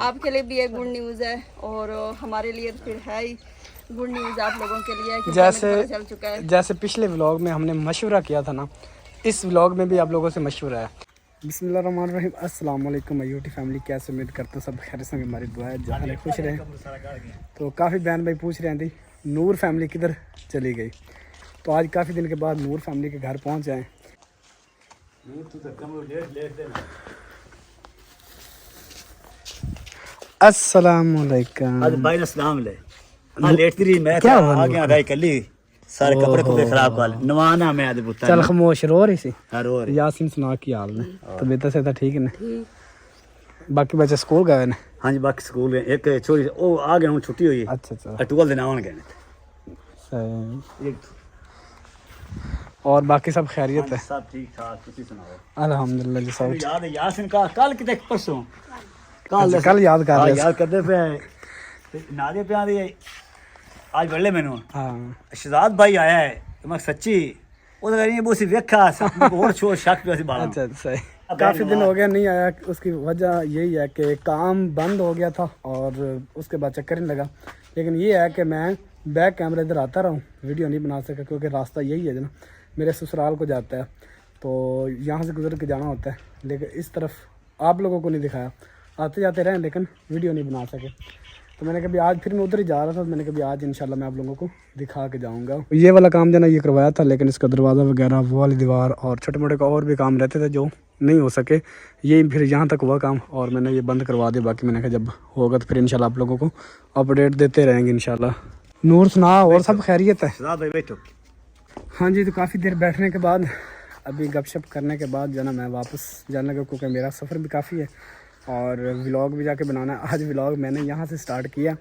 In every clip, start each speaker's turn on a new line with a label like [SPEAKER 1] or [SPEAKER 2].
[SPEAKER 1] आपके लिए भी एक गुड न्यूज़ है और हमारे लिए तो फिर है ही गुड न्यूज़ आप लोगों के लिए, क्योंकि हमें पता चल चुका है।
[SPEAKER 2] जैसे पिछले व्लॉग में हमने मशवरा किया था ना, इस व्लॉग में भी आप लोगों से मशवरा है। बिस्मिल्लाहिर्रहमानिर्रहीम, अस्सलाम वालेकुम माय यूट्यूब फैमिली। कैसे उम्मीद करता हूँ सब खैर से, हमारी दुआ है जहाँ खुश रहें। तो काफ़ी बहन भाई पूछ रहे थे नूर फैमिली किधर चली गई, तो आज काफ़ी दिन के बाद नूर फैमिली के घर पहुँच जाएँ। अस्सलाम वालेकुम।
[SPEAKER 3] आज भाई अस्सलाम ले ना लेट रही मैं क्या आ गया रही कली सारे कपड़े कुपड़े खराब कर नवाना मैं आज बुता
[SPEAKER 2] चल खामोश रो रही सी।
[SPEAKER 3] रो रही
[SPEAKER 2] यासीन सुना की हाल ने तबीयत से तो ठीक है। बाकी बच्चे स्कूल गए ने?
[SPEAKER 3] हां जी बाकी स्कूल गए, एक छोरी ओ आ गए हूं छुट्टी हुई।
[SPEAKER 2] अच्छा अच्छा
[SPEAKER 3] 12 दिन आवन गए
[SPEAKER 2] सही। और बाकी सब खैरियत है?
[SPEAKER 3] सब ठीक ठाक, तुसी सुनाओ?
[SPEAKER 2] अल्हम्दुलिल्लाह जी सब।
[SPEAKER 3] याद है यासीन का कल किते परसों
[SPEAKER 2] कल याद कर रहे
[SPEAKER 3] याद करदे पे नादे पे आंदी आज बड़े मैनू
[SPEAKER 2] हां
[SPEAKER 3] शहजाद भाई आया है तो मैं सच्ची ओदा करी बोसी देखा और छोड़ शक पे बाल।
[SPEAKER 2] अच्छा सही। काफ़ी दिन हो गया नहीं आया, उसकी वजह यही है कि काम बंद हो गया था और उसके बाद चक्कर नहीं लगा। लेकिन ये है कि मैं बैक कैमरा इधर आता रहा हूँ, वीडियो नहीं बना सका क्योंकि रास्ता यही है ना, मेरे ससुराल को जाता है तो यहाँ से गुजर के जाना होता है। लेकिन इस तरफ आप लोगों को नहीं दिखाया, आते जाते रहे लेकिन वीडियो नहीं बना सके। तो मैंने कभी आज फिर मैं उधर ही जा रहा था, तो मैंने कभी आज इंशाल्लाह मैं आप लोगों को दिखा के जाऊंगा। ये वाला काम जो ना ये करवाया था, लेकिन इसका दरवाज़ा वगैरह वो वाली दीवार और छोटे मोटे का और भी काम रहते थे जो नहीं हो सके, ये फिर यहाँ तक हुआ काम और मैंने ये बंद करवा दिया। बाकी मैंने कहा जब होगा तो फिर इंशाल्लाह आप लोगों को अपडेट देते रहेंगे इंशाल्लाह। नूर सुना और सब खैरियत है?
[SPEAKER 3] भाई बैठो।
[SPEAKER 2] हाँ जी, तो काफ़ी देर बैठने के बाद अभी गपशप करने के बाद जो ना मैं वापस जाने लगा क्योंकि मेरा सफ़र भी काफ़ी है और व्लॉग भी जाके बनाना है। आज व्लॉग मैंने यहाँ से स्टार्ट किया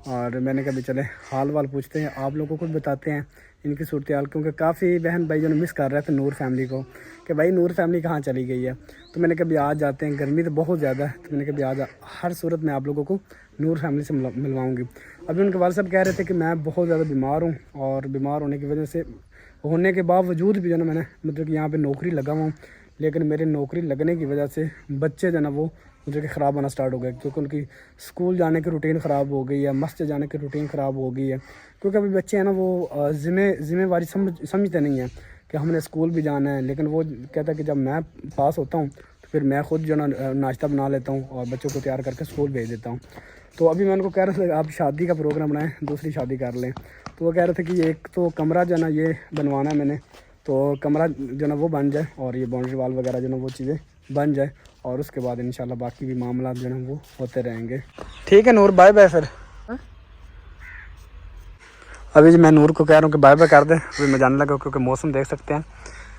[SPEAKER 2] और मैंने कभी चले हाल वाल पूछते हैं, आप लोगों को भी बताते हैं इनकी सूरत हाल, क्योंकि काफ़ी बहन भाई जो मिस कर रहे थे नूर फैमिली को कि भाई नूर फैमिली कहाँ चली गई है। तो मैंने कभी आज जाते हैं, गर्मी तो बहुत ज़्यादा है, तो मैंने कभी आज हर सूरत में आप लोगों को नूर फैमिली से मिलवाऊँगी। अभी उनके वाले साहब कह रहे थे कि मैं बहुत ज़्यादा बीमार हूँ और बीमार होने की वजह से होने के बावजूद भी जो ना मैंने मतलब कि यहाँ पे नौकरी लगा हुआ हूँ, लेकिन मेरी नौकरी लगने की वजह से बच्चे जो ना वो मुझे कि ख़राब होना स्टार्ट हो गया, क्योंकि उनकी स्कूल जाने की रूटीन ख़राब हो गई है, मस्जिद जाने की रूटीन ख़राब हो गई है। क्योंकि अभी बच्चे हैं ना वो जिम्मेवारी समझते नहीं हैं कि हमने स्कूल भी जाना है। लेकिन वो कहता है कि जब मैं पास होता हूँ तो फिर मैं खुद जो ना नाश्ता बना लेता हूँ और बच्चों को तैयार करके स्कूल भेज देता हूँ। तो अभी मैं उनको कह रहा था आप शादी का प्रोग्राम बनाएं, दूसरी शादी कर लें। तो वो कह रहे थे कि एक तो कमरा जो ना ये बनवाना है मैंने, तो कमरा जो ना वो बन जाए और ये बाउंड्री वाल वगैरह जो ना वो चीज़ें बन जाए और उसके बाद इंशाल्लाह बाकी भी मामला जो है वो होते रहेंगे। ठीक है नूर, बाय बाय फिर। अभी जी मैं नूर को कह रहा हूँ कि बाय बाय कर दें, अभी मैं जाने लगा क्योंकि मौसम देख सकते हैं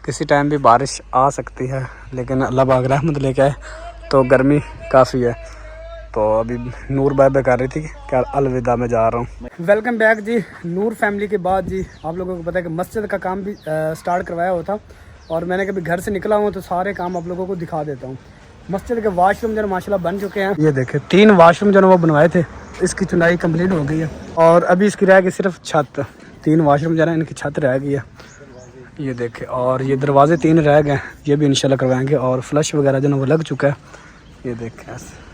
[SPEAKER 2] किसी टाइम भी बारिश आ सकती है, लेकिन अल्लाह पाक रहमत लेके आए तो गर्मी काफ़ी है। तो अभी नूर बाय बाय कर रही थी कि अलविदा मैं जा रहा हूँ। वेलकम बैक जी नूर फैमिली के बाद। जी आप लोगों को पता है कि मस्जिद का काम भी स्टार्ट करवाया हुआ था और मैंने कभी घर से निकला हूँ तो सारे काम आप लोगों को दिखा देता हूँ। मस्जिद के वाशरूम जो माशाल्लाह बन चुके हैं, ये देखें 3 वाशरूम जो वो बनवाए थे, इसकी चुनाई कंप्लीट हो गई है और अभी इसकी रह गई सिर्फ छत। 3 वाशरूम जो है इनकी छत रह गई है, ये देखें। और ये दरवाजे 3 रह गए, ये भी इंशाल्लाह करवाएंगे और फ्लश वगैरह जो है वो लग चुका है, ये देखें ऐसे।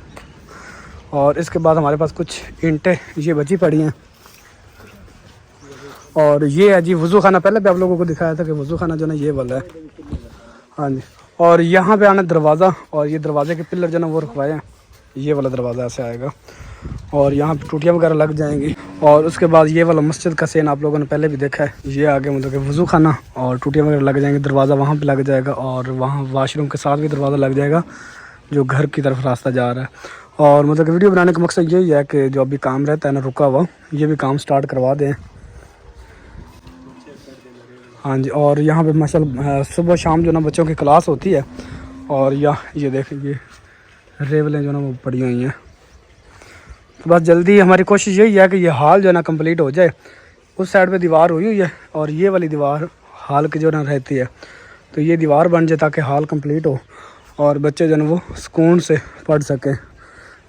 [SPEAKER 2] और इसके बाद हमारे पास कुछ ईंटें ये बची पड़ी हैं और ये है जी वज़ू खाना। पहले भी आप लोगों को दिखाया था कि वज़ू खाना जो ना ये वाला है। हाँ जी, और यहाँ पे आना दरवाज़ा और ये दरवाजे के पिलर जो ना वो रखवाए हैं, ये वाला दरवाज़ा ऐसे आएगा और यहाँ पे टूटियाँ वगैरह लग जाएंगी। और उसके बाद ये वाला मस्जिद का सीन आप लोगों ने पहले भी देखा है, ये आगे मतलब कि वज़ू खाना और टूटियाँ वगैरह लग जाएंगी, दरवाज़ा वहाँ पे लग जाएगा और वहाँ वाशरूम के साथ भी दरवाज़ा लग जाएगा जो घर की तरफ रास्ता जा रहा है। और मतलब कि वीडियो बनाने का मकसद यही है कि जो अभी काम रहता है ना रुका हुआ, ये भी काम स्टार्ट करवा दें। हाँ जी, और यहाँ पे माशाल्लाह सुबह शाम जो ना बच्चों की क्लास होती है और ये देखें ये रेवलें जो ना वो पड़ी हुई हैं। तो बस जल्दी हमारी कोशिश यही है कि ये हाल जो ना कंप्लीट हो जाए। उस साइड पे दीवार हुई है और ये वाली दीवार हाल की जो ना रहती है, तो ये दीवार बन जाए ताकि हाल कंप्लीट हो और बच्चे जो ना वो सुकून से पढ़ सकें,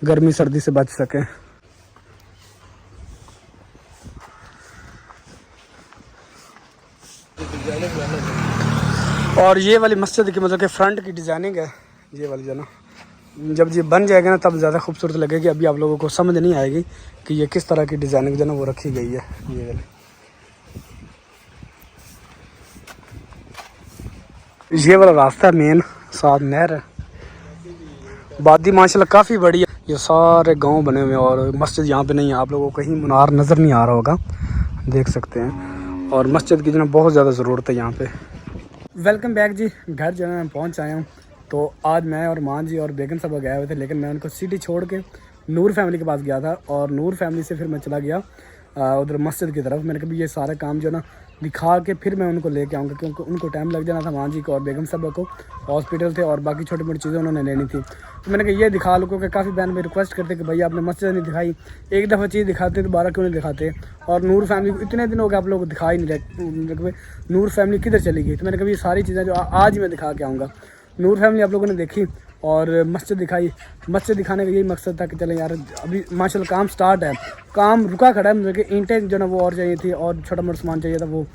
[SPEAKER 2] गर्मी सर्दी से बच सकें। और ये वाली मस्जिद की मतलब कि फ्रंट की डिज़ाइनिंग है ये वाली जो ना, जब ये बन जाएगा ना तब ज़्यादा खूबसूरत लगेगी। अभी आप लोगों को समझ नहीं आएगी कि ये किस तरह की डिज़ाइनिंग जो है ना वो रखी गई है। ये वाला रास्ता है मेन, साथ नहर है। वादी माशाल्लाह काफ़ी बड़ी है। ये सारे गांव बने हुए हैं और मस्जिद यहाँ पे नहीं है। आप लोगों को कहीं मुनार नज़र नहीं आ रहा होगा, देख सकते हैं। और मस्जिद की जो है बहुत ज़्यादा ज़रूरत है यहाँ पे। वेलकम बैक जी। घर जो है मैं पहुँच आया हूँ। तो आज मैं और माँ जी और बेगम साहब गए हुए थे, लेकिन मैं उनको सिटी छोड़ के नूर फैमिली के पास गया था और नूर फैमिली से फिर मैं चला गया उधर मस्जिद की तरफ। मैंने कहा ये सारा काम जो है ना दिखा के फिर मैं उनको लेके आऊँगा, क्योंकि उनको टाइम लग जाना था माँ जी को और बेगम साहब को। हॉस्पिटल थे और बाकी छोटी मोटी चीज़ें उन्होंने लेनी थी। तो मैंने कहा ये दिखा लो, क्योंकि काफ़ी बहन में रिक्वेस्ट करते कि भैया आपने मस्जिद नहीं दिखाई, एक दफ़ा चीज़ दिखाते दोबारा क्यों नहीं दिखाते। और नूर फैमिली को इतने दिन हो गए आप लोग दिखा ही नहीं रहे, नूर फैमिली किधर चली गई। तो मैंने कहा ये सारी चीज़ें जो आज मैं दिखा के आऊँगा। नूर फैमिली आप लोगों ने देखी और मस्जिद दिखाई। मस्जिद दिखाने का यही मकसद था कि चलें यार अभी माशाल्लाह काम स्टार्ट है, काम रुका खड़ा है। मुझे ईंटें जो ना वो और चाहिए थी और छोटा मोटा सामान चाहिए था वो।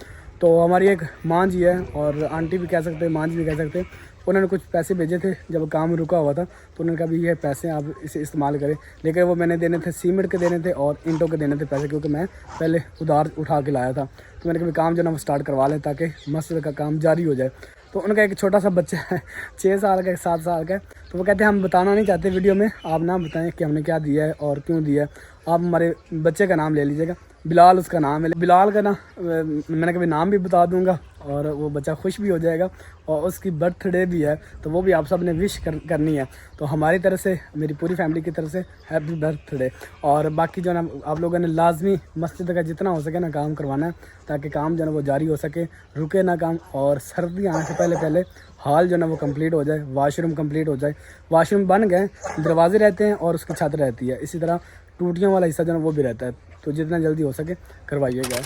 [SPEAKER 2] तो हमारी एक माँ जी है और आंटी भी कह सकते हैं, माँ जी भी कह सकते हैं, उन्होंने कुछ पैसे भेजे थे जब काम रुका हुआ था। तो उन्होंने कहा भी ये पैसे आप इसे इस्तेमाल करें, लेकिन वो मैंने देने थे सीमेंट के देने थे और ईंटों के देने थे पैसे, क्योंकि मैं पहले उधार उठा के लाया था। तो मैंने कहा काम जो ना वो स्टार्ट करवा लें ताकि मस्जिद का काम जारी हो जाए। तो उनका एक छोटा सा बच्चा है 6 साल का, 7 साल का है। तो वो कहते हैं हम बताना नहीं चाहते वीडियो में, आप ना बताएं कि हमने क्या दिया है और क्यों दिया है। आप हमारे बच्चे का नाम ले लीजिएगा, बिलाल उसका नाम है। बिलाल का ना मैंने कभी नाम भी बता दूंगा और वो बच्चा खुश भी हो जाएगा। और उसकी बर्थडे भी है, तो वो भी आप सब ने विश करनी है। तो हमारी तरफ से, मेरी पूरी फैमिली की तरफ से हैप्पी बर्थडे। और बाकी जो ना आप लोगों ने लाजमी मस्जिद का जितना हो सके ना काम करवाना है, ताकि काम जो ना वो जारी हो सके, रुके ना काम। और सर्दी आने से पहले हाल जो ना वो कंप्लीट हो जाए, वाशरूम कंप्लीट हो जाए। वाशरूम बन गए, दरवाजे रहते हैं और उसकी छत रहती है। इसी तरह टूटियों वाला हिस्सा जो ना वो भी रहता है। तो जितना जल्दी हो सके करवाइएगा।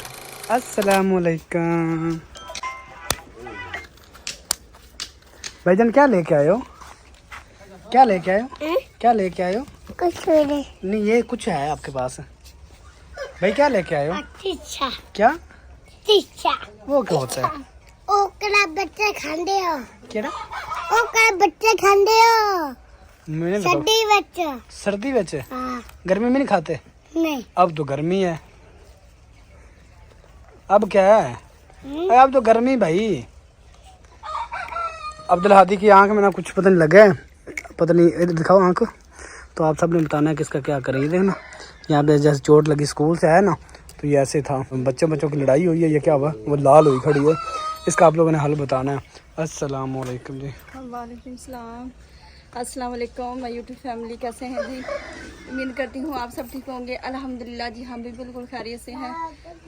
[SPEAKER 2] अस्सलामुअलैकुम भाईजान, क्या लेके आए हो? क्या लेके आए हो? क्या लेके आए हो?
[SPEAKER 4] कुछ
[SPEAKER 2] नहीं, ये कुछ है आपके पास। भाई क्या लेके आए हो?
[SPEAKER 4] टीचा
[SPEAKER 2] क्या
[SPEAKER 4] टीचा
[SPEAKER 2] वो क्या होता है?
[SPEAKER 4] ओकरा बच्चे खांदे हो,
[SPEAKER 2] क्या
[SPEAKER 4] ओकरा बच्चे खांदे हो।
[SPEAKER 2] मैंने
[SPEAKER 4] सर्दी बच्चे।
[SPEAKER 2] सर्दी बच्चे
[SPEAKER 4] हाँ
[SPEAKER 2] गर्मी में नहीं खाते?
[SPEAKER 4] नहीं।
[SPEAKER 2] अब तो गर्मी है। अब क्या है? अब तो गर्मी भाई। अब्दुल हादी की आंख में ना कुछ पता नहीं लगा है, पता नहीं, इधर दिखाओ आंख। तो आप सब ने बताना है कि इसका क्या करेंगे। देखना यहाँ पे जैसे चोट लगी, स्कूल से आया ना तो ये ऐसे था। बच्चों की लड़ाई हुई है, ये क्या हुआ, वो लाल हुई खड़ी है। इसका आप लोगों ने हल बताना है। अस्सलाम वालेकुम जी।
[SPEAKER 1] वालेकुम सलाम। अस्सलाम वालेकुम माय यूट्यूब फैमिली, कैसे हैं जी? उम्मीद करती हूँ आप सब ठीक होंगे। अल्हम्दुलिल्लाह जी हम भी बिल्कुल खैरियत से हैं।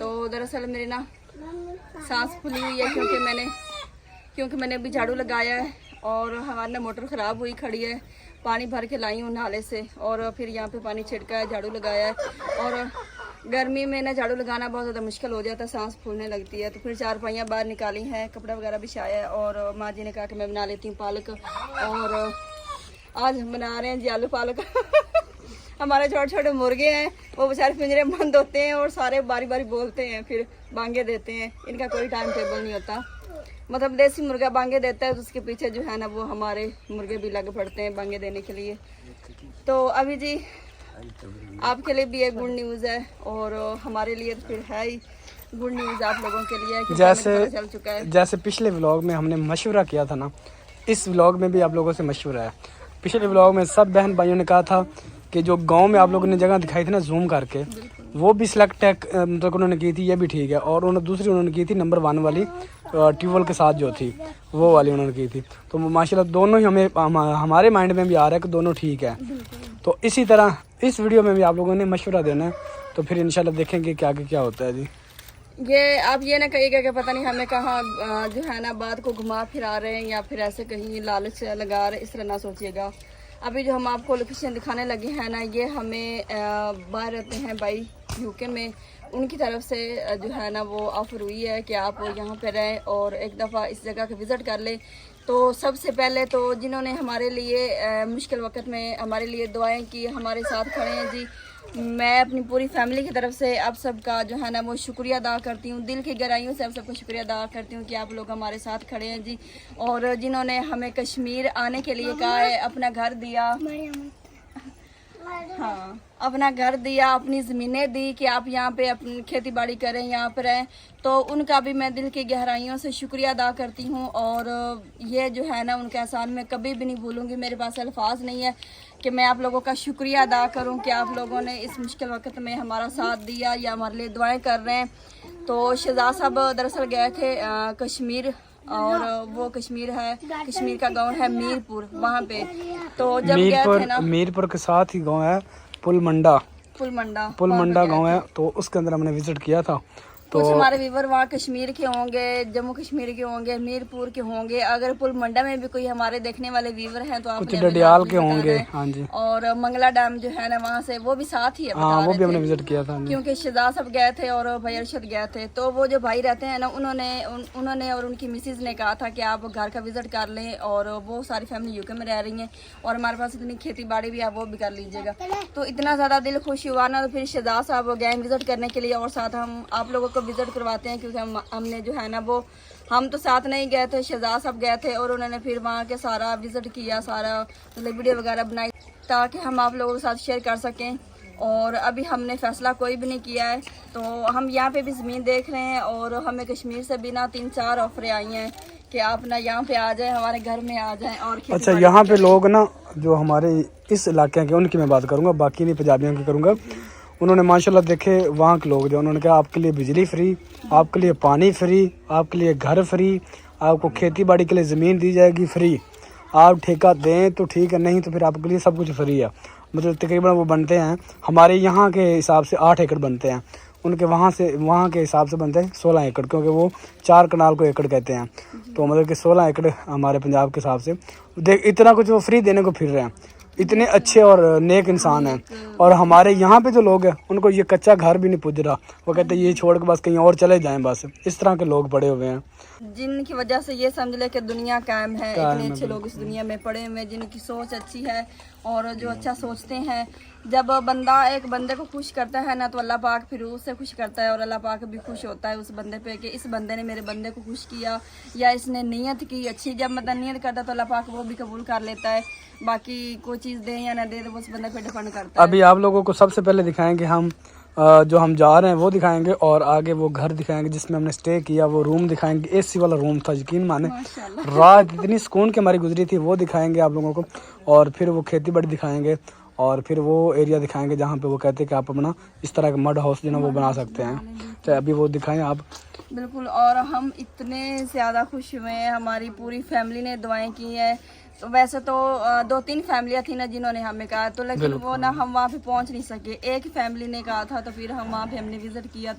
[SPEAKER 1] तो दरअसल मेरे ना सांस फूली हुई है, क्योंकि मैंने अभी झाड़ू लगाया है और हमारी ना मोटर ख़राब हुई खड़ी है। पानी भर के लाई हूँ नाले से और फिर यहाँ पे पानी छिड़का है, झाड़ू लगाया है। और गर्मी में ना झाड़ू लगाना बहुत ज़्यादा मुश्किल हो जाता है, सांस फूलने लगती है। तो फिर चारपाइयाँ बाहर निकाली हैं, कपड़ा वगैरह बिछाया है और माँ जी ने कहा कि मैं बना लेती हूँ पालक। और आज हम बना रहे हैं जी आलू पालक हमारे छोटे छोटे मुर्गे हैं, वो बेचारे पिंजरे बंद होते हैं और सारे बारी बारी बोलते हैं, फिर बांगे देते हैं। इनका कोई टाइम टेबल नहीं होता, मतलब देसी मुर्गा बांगे देता है तो उसके पीछे जो है ना वो हमारे मुर्गे भी लग पड़ते हैं बांगे देने के लिए। तो अभी जी आपके लिए भी एक गुड न्यूज़ है और हमारे लिए तो फिर है ही गुड न्यूज़ आप लोगों के लिए, क्योंकि हमें पता चल चुका है।
[SPEAKER 2] जैसे पिछले व्लॉग में हमने मशवरा किया था ना, इस व्लॉग में भी आप लोगों से मशवरा है। पिछले व्लॉग में सब बहन भाइयों ने कहा था कि जो गांव में आप लोगों ने जगह दिखाई थी ना जूम करके, वो भी सिलेक्ट मतलब उन्होंने की थी, ये भी ठीक है। और उन्होंने की थी नंबर 1 वाली ट्यूबवेल के साथ जो थी वो वाली उन्होंने की थी। तो माशाल्लाह दोनों ही हमारे माइंड में भी आ रहा है कि दोनों ठीक है। तो इसी तरह इस वीडियो में भी आप लोगों ने मशवरा देना है, तो फिर इंशाल्लाह देखेंगे कि आगे क्या होता है जी।
[SPEAKER 1] ये आप ये ना कहिएगा कि पता नहीं हमें कहाँ जो है ना बात को घुमा फिरा रहे हैं या फिर ऐसे कहीं लालच लगा रहे, इस तरह ना सोचिएगा। अभी जो हम आपको लोकेशन दिखाने लगे हैं ना, ये हमें बाहर रहते हैं भाई यूके में, उनकी तरफ से जो है ना वो ऑफ़र हुई है कि आप यहाँ पे रहें और एक दफ़ा इस जगह का विज़िट कर लें। तो सबसे पहले तो जिन्होंने हमारे लिए मुश्किल वक्त में हमारे लिए दुआएं की, हमारे साथ खड़े हैं जी, मैं अपनी पूरी फैमिली की तरफ से आप सबका जो है ना वो शुक्रिया अदा करती हूँ, दिल की गहराइयों से आप सबका शुक्रिया अदा करती हूँ कि आप लोग हमारे साथ खड़े हैं जी, और जिन्होंने हमें कश्मीर आने के लिए कहा है, अपना घर दिया, हाँ अपना घर दिया, अपनी ज़मीनें दी कि आप यहाँ पे अपनी खेती बाड़ी करें, यहाँ पर रहें, तो उनका भी मैं दिल की गहराइयों से शुक्रिया अदा करती हूँ। और ये जो है ना उनका एहसान मैं कभी भी नहीं भूलूंगी, मेरे पास अल्फाज नहीं है कि मैं आप लोगों का शुक्रिया अदा करूँ कि आप लोगों ने इस मुश्किल वक्त में हमारा साथ दिया या हमारे लिए दुआएं कर रहे हैं। तो शहजाद साहब दरअसल गए थे कश्मीर, और वो कश्मीर है, कश्मीर का गांव है मीरपुर, वहाँ पे तो जब गए थे ना,
[SPEAKER 2] मीरपुर के साथ ही गांव है पुलमंडा गांव है, तो उसके अंदर हमने विजिट किया था। तो
[SPEAKER 1] कुछ हमारे व्यूवर वहाँ कश्मीर के होंगे, जम्मू कश्मीर के होंगे, मीरपुर के होंगे, अगर पुलमंडा में भी कोई हमारे देखने वाले व्यूवर हैं तो आप
[SPEAKER 2] कुछ डडियाल के होंगे, हाँ जी,
[SPEAKER 1] और मंगला डैम जो है ना वहाँ से वो भी साथ ही है,
[SPEAKER 2] हाँ वो भी हमने विजिट किया था,
[SPEAKER 1] क्योंकि शहजाद साहब गए थे और भाई अरशद गए थे। तो वो जो भाई रहते हैं ना उन्होंने और उनकी मिसेज ने कहा था कि आप घर का विजिट कर लें, और वो सारी फैमिली यूके में रह रही है और हमारे पास इतनी खेती बाड़ी भी है, वो भी कर लीजिएगा। तो इतना ज़्यादा दिल खुश हुआ ना, तो फिर शहजाद साहब गए विजिट करने के लिए, और साथ हम आप लोगों को विजिट करवाते हैं, क्योंकि हमने जो है ना वो हम तो साथ नहीं गए थे, शहजाद साहब गए थे और उन्होंने फिर वहाँ के सारा विजिट किया, सारा मतलब वीडियो वगैरह बनाई ताकि हम आप लोगों के साथ शेयर कर सकें। और अभी हमने फैसला कोई भी नहीं किया है, तो हम यहाँ पे भी ज़मीन देख रहे हैं, और हमें कश्मीर से भी ना 3-4 ऑफरें आई हैं कि आप ना यहाँ पे आ जाएं, हमारे घर में आ जाएं। और
[SPEAKER 2] अच्छा, यहाँ पे लोग ना जो हमारे इस इलाके के उनकी मैं बात करूँगा, बाकी नहीं पंजाबियों की करूँगा। उन्होंने माशाल्लाह देखे वहाँ के लोग जो उन्होंने कहा आपके लिए बिजली फ्री, आपके लिए पानी फ्री, आपके लिए घर फ्री, आपको खेती बाड़ी के लिए ज़मीन दी जाएगी फ्री, आप ठेका दें तो ठीक है, नहीं तो फिर आपके लिए सब कुछ फ्री है। मतलब तकरीबन वो बनते हैं हमारे यहाँ के हिसाब से 8 एकड़ बनते हैं, उनके वहाँ के हिसाब से बनते हैं 16 एकड़, क्योंकि वो 4 कनाल को एकड़ कहते हैं। तो मतलब कि 16 एकड़ हमारे पंजाब के हिसाब से देख, इतना कुछ वो फ्री देने को फिर रहे हैं, इतने अच्छे और नेक इंसान हैं। और हमारे यहाँ पे जो लोग हैं उनको ये कच्चा घर भी नहीं पुज रहा, वो कहते हैं ये छोड़ के बस कहीं और चले जाएं, बस इस तरह के लोग पड़े हुए हैं,
[SPEAKER 1] जिनकी वजह से ये समझ ले कि दुनिया कायम है। इतने अच्छे लोग इस दुनिया में पड़े हुए हैं जिनकी सोच अच्छी है और जो अच्छा सोचते हैं। जब बंदा एक बंदे को खुश करता है ना, तो अल्लाह पाक फिर उससे खुश करता है, और अल्लाह पाक भी खुश होता है उस बंदे पे कि इस बंदे ने मेरे बंदे को खुश किया, या इसने नीयत की अच्छी। जब मतलब नीयत करता है तो अल्लाह पाक वो भी कबूल कर लेता है। बाकी कोई चीज़ दे या ना दे तो उस बंदे पे डिपेंड करता है।
[SPEAKER 2] अभी आप लोगों को सबसे पहले दिखाएंगे हम जो हम जा रहे हैं वो दिखाएंगे, और आगे वो घर दिखाएंगे जिसमें हमने स्टे किया, वो रूम दिखाएंगे। एसी वाला रूम था, यकीन माने रात इतनी सुकून की हमारी गुजरी थी, वो दिखाएंगे आप लोगों को। और फिर वो खेती बाड़ी दिखाएंगे, और फिर वो एरिया दिखाएंगे जहाँ पे वो कहते हैं कि आप अपना इस तरह का मड हाउस जो ना वो बना सकते हैं। तो अभी वो दिखाएं आप।
[SPEAKER 1] बिल्कुल, और हम इतने ज़्यादा खुश हुए हैं, हमारी पूरी फैमिली ने दुआएं की हैं। तो वैसे तो 2-3 फैमिलियाँ थी ना जिन्होंने हमें कहा, तो लेकिन वो ना हम वहाँ पे पहुँच नहीं सके। एक फैमिली ने कहा था, तो फिर हम वहाँ पे हमने विज़िट किया,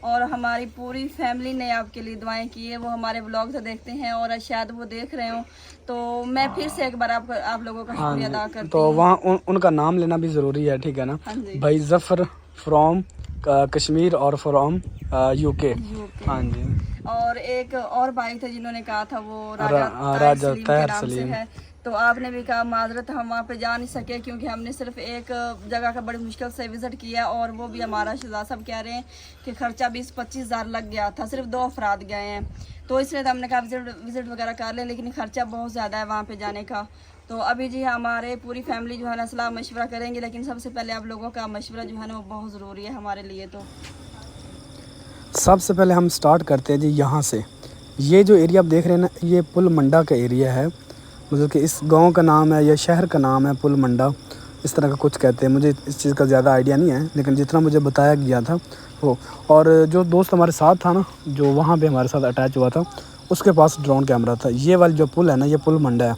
[SPEAKER 1] और हमारी पूरी फैमिली ने आपके लिए दुआएं की है। वो हमारे व्लॉग से देखते हैं और शायद वो देख रहे हो, तो मैं फिर से एक बार आप लोगों का शुक्रिया अदा करती हूँ।
[SPEAKER 2] तो वहाँ उनका नाम लेना भी ज़रूरी है, ठीक है ना? भाई जफ़र फ्रॉम कश्मीर और फ्रॉम यूके। हाँ जी।
[SPEAKER 1] और एक और भाई थे जिन्होंने कहा था, वो राजा तहर सलीम है। तो आपने भी कहा माजरत हम वहाँ पे जा नहीं सके, क्योंकि हमने सिर्फ एक जगह का बड़ी मुश्किल से विज़िट किया, और वो भी हमारा शहजाद साहब कह रहे हैं कि खर्चा 20-25 हज़ार लग गया था, सिर्फ 2 अफराद गए हैं। तो इसलिए तो हमने कहा विज़िट वगैरह कर लें, लेकिन खर्चा बहुत ज़्यादा है वहाँ पे जाने का। तो अभी जी हमारे पूरी फैमिली जो है ना सलाह मशवरा करेंगे, लेकिन सबसे पहले आप लोगों का मशवरा जो है ना वो बहुत ज़रूरी है हमारे लिए। तो
[SPEAKER 2] सबसे पहले हम स्टार्ट करते हैं जी यहाँ से। ये जो एरिया आप देख रहे हैं ना, ये पुलमंडा का एरिया है। मतलब कि इस गांव का नाम है या शहर का नाम है पुलमंडा, इस तरह का कुछ कहते हैं। मुझे इस चीज़ का ज़्यादा आइडिया नहीं है, लेकिन जितना मुझे बताया गया था वो। और जो दोस्त हमारे साथ था ना, जो वहाँ पे हमारे साथ अटैच हुआ था, उसके पास ड्रोन कैमरा था। ये वाली जो पुल है ना, ये पुलमंडा है,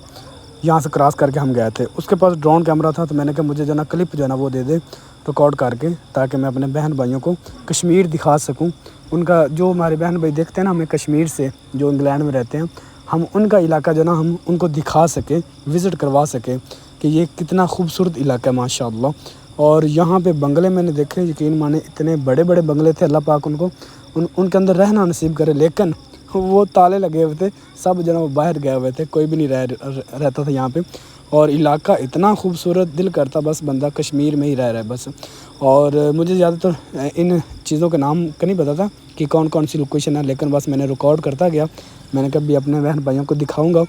[SPEAKER 2] यहाँ से क्रॉस करके हम गए थे। उसके पास ड्रोन कैमरा था, तो मैंने कहा मुझे जो ना क्लिप जो है ना वो दे दे रिकॉर्ड करके, ताकि मैं अपने बहन भाइयों को कश्मीर दिखा सकूं। उनका जो हमारे बहन भाई देखते हैं ना हमें कश्मीर से, जो इंग्लैंड में रहते हैं, हम उनका इलाका जो ना हम उनको दिखा सके, विज़िट करवा सके कि ये कितना खूबसूरत इलाका है माशाअल्लाह। और यहाँ पे बंगले मैंने देखे, यकीन माने इतने बड़े बड़े बंगले थे। अल्लाह पाक उनको उनके अंदर रहना नसीब करे, लेकिन वो ताले लगे हुए थे, सब जो वो बाहर गए हुए थे, कोई भी नहीं रहता था यहाँ पे। और इलाका इतना खूबसूरत, दिल करता बस बंदा कश्मीर में ही रह रहा है बस। और मुझे ज़्यादातर इन चीज़ों के नाम का नहीं पता था कि कौन कौन सी लोकेशन है, लेकिन बस मैंने रिकॉर्ड करता गया। मैंने कभी अपने बहन भाइयों को दिखाऊंगा,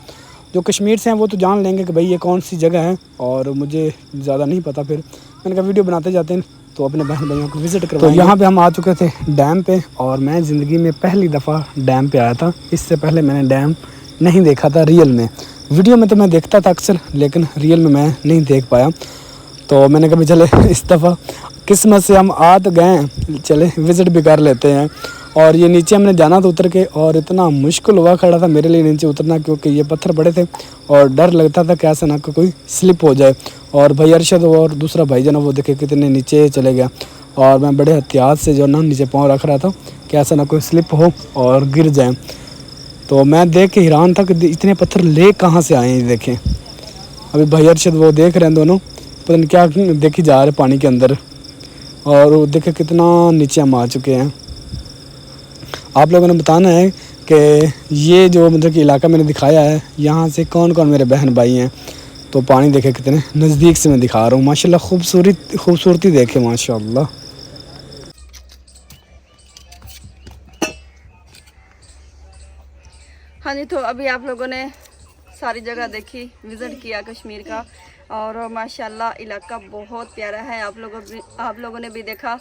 [SPEAKER 2] जो कश्मीर से हैं वो तो जान लेंगे कि भाई ये कौन सी जगह है, और मुझे ज़्यादा नहीं पता। फिर मैंने कहा वीडियो बनाते जाते हैं तो अपने बहन भाइयों को विज़िट करवाएंगे। तो यहाँ पे हम आ चुके थे डैम पे, और मैं ज़िंदगी में पहली दफ़ा डैम पे आया था। इससे पहले मैंने डैम नहीं देखा था रियल में। वीडियो में तो मैं देखता था अक्सर, लेकिन रियल में मैं नहीं देख पाया। तो मैंने कहा चले इस दफ़ा किस्मत से हम आ तो गए, चले विज़िट भी कर लेते हैं। और ये नीचे हमने जाना था उतर के, और इतना मुश्किल हुआ खड़ा था मेरे लिए नीचे उतरना, क्योंकि ये पत्थर बड़े थे और डर लगता था कि ऐसा ना कोई स्लिप हो जाए। और भाई अरशद और दूसरा भाई जो ना वो देखे कितने नीचे चले गया, और मैं बड़े एहतियात से जो ना नीचे पाँव रख रहा था कि ऐसा ना कोई स्लिप हो और गिर जाए। तो मैं देख के हैरान था कि इतने पत्थर ले कहाँ से आए हैं। देखें अभी भाई अरशद वो देख रहे हैं, दोनों पता नहीं क्या देखी जा रहे पानी के अंदर, और वो देखे कितना नीचे हम आ चुके हैं। आप लोगों ने बताना है कि ये जो मतलब कि इलाका मैंने दिखाया है, यहाँ से कौन कौन मेरे बहन भाई हैं। तो पानी देखे कितने नज़दीक से मैं दिखा रहा हूँ, माशाल्लाह खूबसूरती देखे माशाल्लाह।
[SPEAKER 1] हाँ जी, तो अभी आप लोगों ने सारी जगह देखी, विज़िट किया कश्मीर का, और माशाल्लाह इलाका बहुत प्यारा है। आप लोगों ने भी देखा,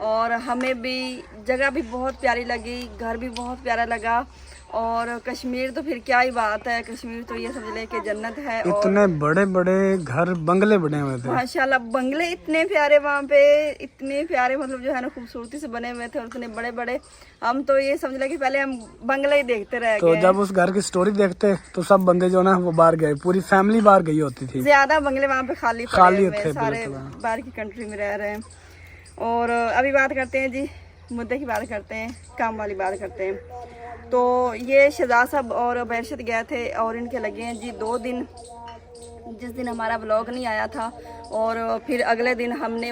[SPEAKER 1] और हमें भी जगह भी बहुत प्यारी लगी, घर भी बहुत प्यारा लगा। और कश्मीर तो फिर क्या ही बात है, कश्मीर तो ये समझ ले कि जन्नत है। और
[SPEAKER 2] इतने बड़े बड़े घर बंगले बने हुए थे
[SPEAKER 1] माशाल्लाह, बंगले इतने प्यारे वहाँ पे, इतने प्यारे मतलब जो है ना खूबसूरती से बने हुए थे, और इतने बड़े बड़े। हम तो ये समझ ले कि पहले हम बंगले ही देखते रह
[SPEAKER 2] तो
[SPEAKER 1] गए।
[SPEAKER 2] जब उस घर की स्टोरी देखते तो सब बंदे जो ना वो बाहर गए, पूरी फैमिली बाहर गई होती थी।
[SPEAKER 1] ज्यादा बंगले वहाँ पे खाली
[SPEAKER 2] थे,
[SPEAKER 1] सारे बाहर की कंट्री में रह रहे हैं। और अभी बात करते हैं जी, मुद्दे की बात करते हैं, काम वाली बात करते हैं। तो ये शहजाद साहब और बैरशत गए थे, और इनके लगे हैं जी 2 दिन। जिस दिन हमारा ब्लॉग नहीं आया था, और फिर अगले दिन हमने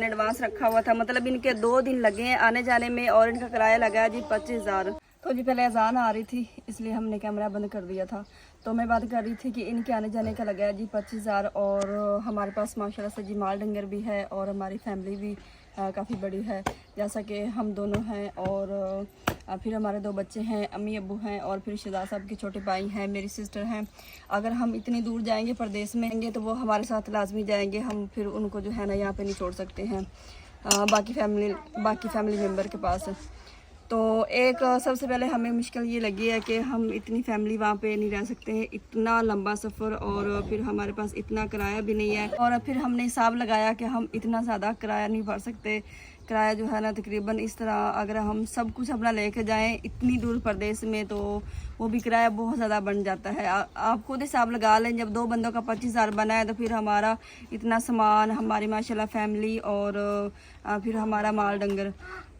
[SPEAKER 1] एडवांस रखा हुआ था, मतलब इनके 2 दिन लगे हैं आने जाने में, और इनका किराया लगा है जी 25,000। तो जी पहले अजान आ रही थी, इसलिए हमने कैमरा बंद कर दिया था। तो मैं बात कर रही थी कि इनके आने जाने का लगा है जी 25,000, और हमारे पास माशाल्लाह से जी माल डंगर भी है, और हमारी फैमिली भी काफ़ी बड़ी है, जैसा कि हम दोनों हैं, और फिर हमारे 2 बच्चे हैं, अम्मी अब्बू हैं, और फिर शहजाद साहब के छोटे भाई हैं, मेरी सिस्टर हैं। अगर हम इतनी दूर जाएंगे परदेश में जाएंगे तो वो हमारे साथ लाजमी जाएंगे, हम फिर उनको जो है ना यहाँ पे नहीं छोड़ सकते हैं बाकी फैमिली मेम्बर के पास। तो एक सबसे पहले हमें मुश्किल ये लगी है कि हम इतनी फैमिली वहाँ पे नहीं रह सकते हैं, इतना लंबा सफ़र, और फिर हमारे पास इतना किराया भी नहीं है। और फिर हमने हिसाब लगाया कि हम इतना ज़्यादा किराया नहीं भर सकते। किराया जो है ना तकरीबन इस तरह, अगर हम सब कुछ अपना लेके जाएं इतनी दूर प्रदेश में, तो वो भी किराया बहुत ज़्यादा बन जाता है। आप खुद हिसाब लगा लें, जब 2 बंदों का 25,000 बना है, तो फिर हमारा इतना सामान, हमारी माशाल्लाह फैमिली, और फिर हमारा माल डंगर,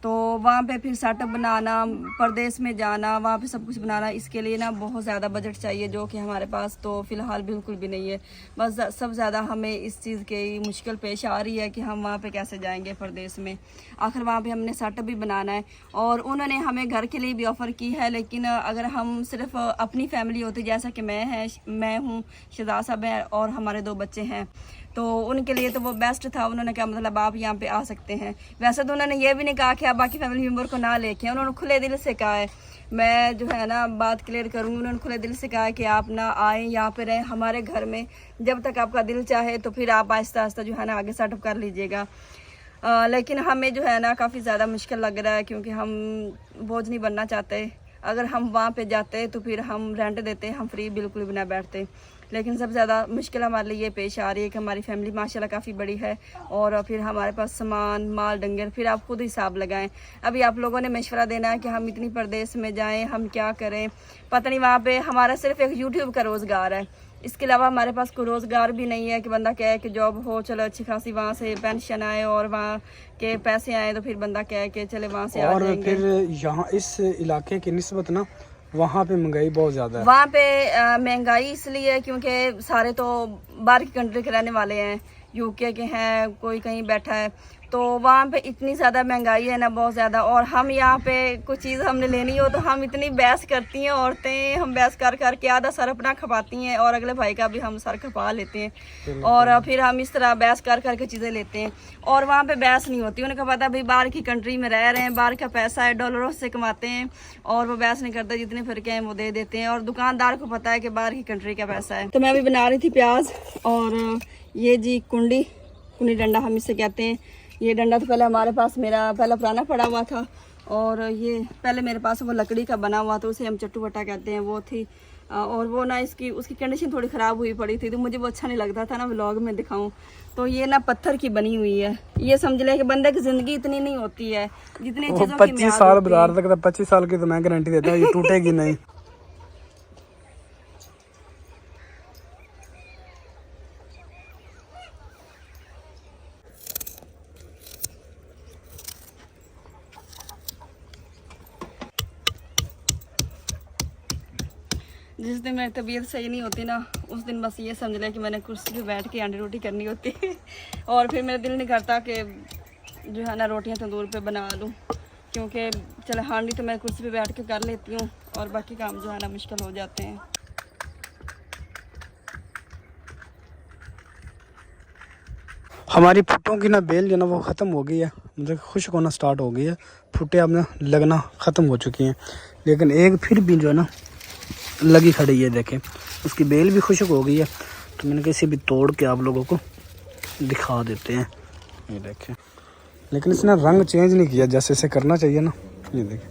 [SPEAKER 1] तो वहाँ पे फिर सेटअप बनाना, परदेश में जाना, वहाँ पे सब कुछ बनाना, इसके लिए ना बहुत ज़्यादा बजट चाहिए, जो कि हमारे पास तो फ़िलहाल बिल्कुल भी नहीं है। बस सब ज़्यादा हमें इस चीज़ की मुश्किल पेश आ रही है कि हम वहाँ पे कैसे जाएंगे परदेश में। आखिर वहाँ पे हमने सेटअप भी बनाना है, और उन्होंने हमें घर के लिए भी ऑफ़र की है, लेकिन अगर हम सिर्फ अपनी फैमिली होती, जैसा कि मैं हूँ, शहजाद साहब हैं, और हमारे 2 बच्चे हैं, तो उनके लिए तो वो बेस्ट था। उन्होंने कहा मतलब आप यहाँ पे आ सकते हैं। वैसे तो उन्होंने ये भी नहीं कहा कि आप बाकी फैमिली मेम्बर को ना लेके, उन्होंने खुले दिल से कहा है, मैं जो है ना बात क्लियर करूँगी, उन्होंने खुले दिल से कहा है कि आप ना आए, यहाँ पे रहें हमारे घर में, जब तक आपका दिल चाहे, तो फिर आप आहिस्ता आहिस्ता जो है ना आगे सेटअप कर लीजिएगा। लेकिन हमें जो है ना काफ़ी ज़्यादा मुश्किल लग रहा है, क्योंकि हम बोझ नहीं बनना चाहते। अगर हम वहाँ पे जाते तो फिर हम रेंट देते, हम फ्री बिल्कुल भी ना बैठते। लेकिन सबसे ज़्यादा मुश्किल हमारे लिए ये पेश आ रही है कि हमारी फैमिली माशाल्लाह काफ़ी बड़ी है, और फिर हमारे पास सामान, माल डंगर, फिर आप खुद हिसाब लगाएं। अभी आप लोगों ने मशवरा देना है कि हम इतनी परदेश में जाएं, हम क्या करें, पता नहीं। वहाँ पे हमारा सिर्फ एक यूट्यूब का रोज़गार है, इसके अलावा हमारे पास कोई रोज़गार भी नहीं है कि बंदा कहे कि जॉब हो, चलो अच्छी खासी वहाँ से पेंशन आए और वहाँ के पैसे आए, तो फिर बंदा कहे कि चले वहाँ से
[SPEAKER 2] और
[SPEAKER 1] आ जाएंगे।
[SPEAKER 2] फिर यहाँ इस इलाके की निस्बत ना वहाँ पे महंगाई बहुत ज़्यादा है।
[SPEAKER 1] वहाँ पे महंगाई इसलिए क्योंकि सारे तो बाहर की कंट्री के रहने वाले हैं, यूके के हैं, कोई कहीं बैठा है, तो वहाँ पे इतनी ज़्यादा महंगाई है ना, बहुत ज़्यादा। और हम यहाँ पे कुछ चीज़ हमने लेनी हो तो हम इतनी बहस करती हैं औरतें, हम बहस कर कर के आधा सर अपना खपाती हैं और अगले भाई का भी हम सर खपा लेते हैं, और फिर हम इस तरह बहस कर कर के चीज़ें लेते हैं। और वहाँ पे बहस नहीं होती, उन्हें पता भाई बाहर की कंट्री में रह रहे हैं, बाहर का पैसा है, डॉलरों से कमाते हैं, और वो बहस नहीं करते, जितने फिरके हैं वो दे देते हैं। और दुकानदार को पता है कि बाहर की कंट्री का पैसा है। तो मैं अभी बना रही थी प्याज, और ये जी कुंडी डंडा हम इसे कहते हैं। ये डंडा तो पहले हमारे पास मेरा पहला पुराना पड़ा हुआ था, और ये पहले मेरे पास वो लकड़ी का बना हुआ था, उसे हम चट्टू बट्टा कहते हैं, वो थी। और वो ना उसकी कंडीशन थोड़ी ख़राब हुई पड़ी थी, तो मुझे वो अच्छा नहीं लगता था ना व्लॉग में दिखाऊं। तो ये ना पत्थर की बनी हुई है। ये समझ ले कि बंदे की ज़िंदगी इतनी नहीं होती है जितनी चीज़ों की
[SPEAKER 2] 25 साल बाजार तक, 25 साल की तो मैं गारंटी देता हूँ ये टूटेगी नहीं।
[SPEAKER 1] जिस दिन मेरी तबीयत सही नहीं होती ना, उस दिन बस ये समझ लें कि मैंने कुर्सी पे बैठ के अंडे रोटी करनी होती है। और फिर मेरा दिल नहीं करता कि जो है ना रोटियां तंदूर पे बना लूँ, क्योंकि चलो हांडी तो मैं कुर्सी पे बैठ के कर लेती हूँ, और बाकी काम जो है ना मुश्किल हो जाते हैं।
[SPEAKER 2] हमारी फुटों की ना बेल जो ना वो ख़त्म हो गई है, मतलब खुश्क होना स्टार्ट हो गई है, फुटें अब ना लगना ख़त्म हो चुकी हैं, लेकिन एक फिर भी जो है ना लगी खड़ी है। देखें उसकी बेल भी खुश्क हो गई है, तो मैंने किसी भी तोड़ के आप लोगों को दिखा देते हैं। ये देखें, लेकिन इसने रंग चेंज नहीं किया जैसे इसे करना चाहिए ना। ये देखें,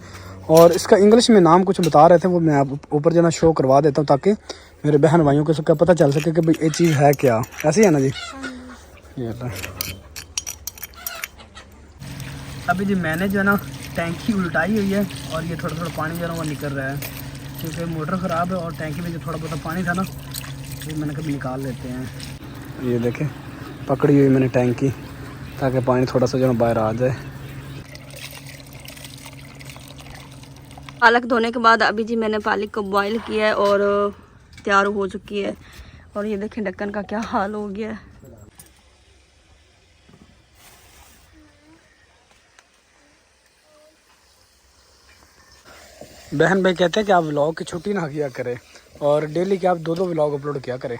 [SPEAKER 2] और इसका इंग्लिश में नाम कुछ बता रहे थे, वो मैं आप ऊपर जो ना शो करवा देता हूँ, ताकि मेरे बहन भाइयों को इसका पता चल सके कि भाई ये चीज़ है क्या। ऐसे ही है ना जी। ये अभी जी मैंने जो है ना टैंकी उल्टाई हुई है, और ये थोड़ा थोड़ा पानी जो है ना वो निकल रहा है, क्योंकि मोटर ख़राब है, और टैंकी में जो थोड़ा बहुत पानी था ना वो मैंने कभी निकाल लेते हैं। ये देखें पकड़ी हुई मैंने टैंकी, ताकि पानी थोड़ा सा जो है बाहर आ जाए।
[SPEAKER 1] पालक धोने के बाद अभी जी मैंने पालक को बॉईल किया है और तैयार हो चुकी है। और ये देखें ढक्कन का क्या हाल हो गया है।
[SPEAKER 2] बहन भाई कहते हैं कि आप व्लॉग की छुट्टी ना किया करें, और डेली के आप 2-2 व्लॉग अपलोड किया करें।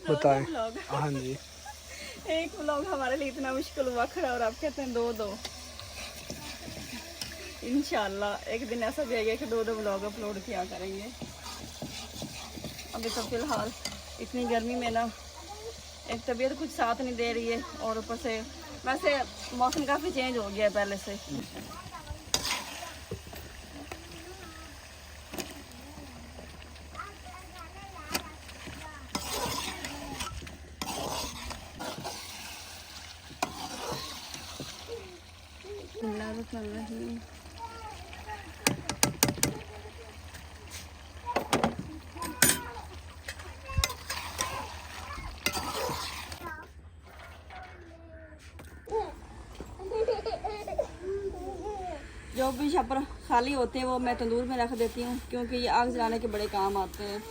[SPEAKER 2] बताएं। हाँ जी,
[SPEAKER 1] एक व्लॉग हमारे लिए इतना मुश्किल हुआ खड़ा, और आप कहते हैं 2-2। इंशाल्लाह एक दिन ऐसा भी आएगा कि 2-2 व्लॉग अपलोड किया करेंगे। अभी तो फिलहाल इतनी गर्मी में ना एक तबीयत कुछ साथ नहीं दे रही है, और ऊपर से वैसे मौसम काफ़ी चेंज हो गया है पहले से। जो भी छप्पर खाली होते हैं वो मैं तंदूर में रख देती हूँ, क्योंकि ये आग जलाने के बड़े काम आते हैं।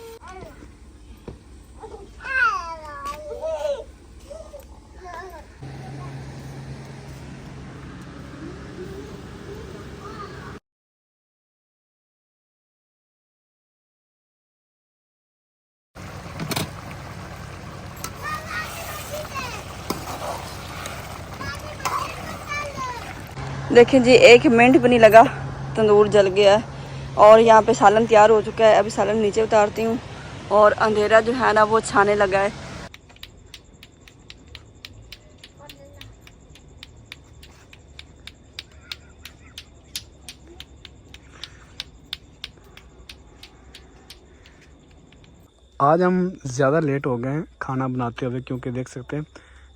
[SPEAKER 1] देखें जी 1 मिनट भी नहीं लगा, तंदूर जल गया है। और यहाँ पे सालन तैयार हो चुका है। अभी सालन नीचे उतारती हूँ, और अंधेरा जो है ना वो छाने लगा है।
[SPEAKER 2] आज हम ज़्यादा लेट हो गए हैं खाना बनाते हुए, क्योंकि देख सकते हैं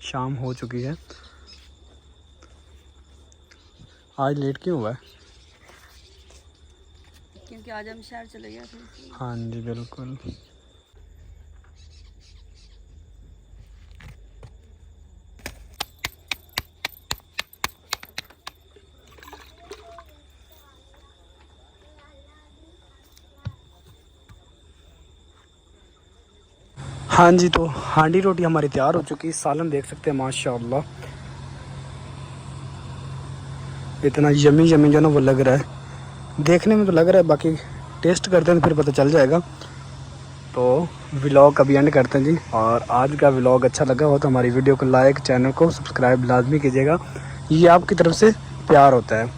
[SPEAKER 2] शाम हो चुकी है। आज लेट क्यों हुआ है?
[SPEAKER 1] क्योंकि आज हम शहर चले गए थे।
[SPEAKER 2] हाँ जी बिल्कुल। हाँ जी, तो हांडी रोटी हमारी तैयार हो चुकी है। सालन देख सकते हैं माशाल्लाह। इतना यमी यमी जो ना वो लग रहा है, देखने में तो लग रहा है, बाकी टेस्ट करते हैं तो फिर पता चल जाएगा। तो व्लॉग अभी एंड करते हैं जी। और आज का व्लॉग अच्छा लगा हो तो हमारी वीडियो को लाइक, चैनल को सब्सक्राइब लाजमी कीजिएगा, ये आपकी तरफ से प्यार होता है।